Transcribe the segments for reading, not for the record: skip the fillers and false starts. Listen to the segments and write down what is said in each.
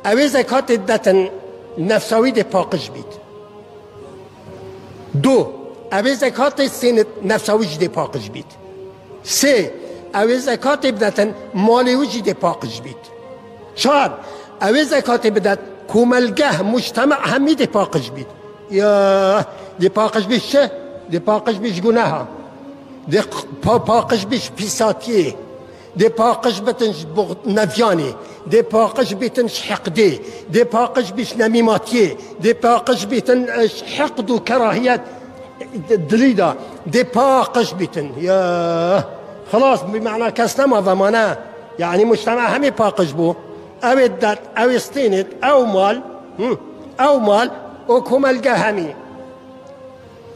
اوی زکات دتن نفساوی ده پاکش بید. دو اوی زکات سینت نفساوی ده پاکش بید. سه اوی زکات بدتن مالیوی ده پاکش بید. چهار اوی زکات بدت کوملگه مجتمع همی ده پاکش بید. یا ده پاکش بیش چه؟ ده پاکش بیش گناه ها، ده پاکش بیش پیساتیه، ده پاکش بتنش نفیانی، ده پاکش بتنش حقده، ده پاکش بیش نمیماتیه، ده پاکش بتنش حقد و کراهیت دلیدا، ده پاکش بتن. یا خلاص بمعنى كسنما ومانا يعني مجتمع همي پاکش بو، او الدت او استينت او مال او كمالجا همي.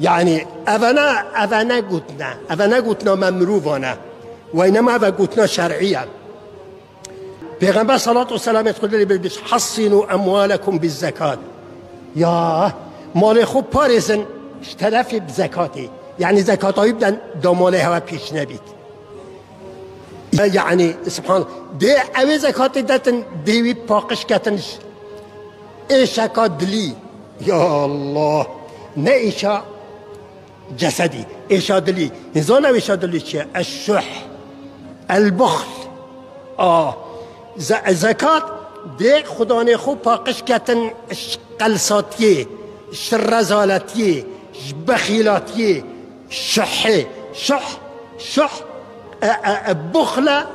يعني أفنا قلتنا ممروفانا وإنما أفا قلتنا شرعيا. پیغمبر صلى الله عليه وسلم يقول لي بيش حصنوا أموالكم بالزكاة. يا مال خوب پارزن اشترفي بزكاتي، يعني زكاة يبدأ دا مالي هوا پیش نبيت. يعني سبحان الله دي اوي زكاة داتن ديوي پاقش كتنش إيشاكا دلي. يا الله نه إيشا جسدي، إيشا دلي. نزانا إيشا دلي چه؟ الشح، البخل. زكاة دي خداني خو پاقش كتن قلصاتيه، شرزالاتيه، بخيلاتيه، شح بخلة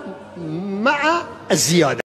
مع الزيادة.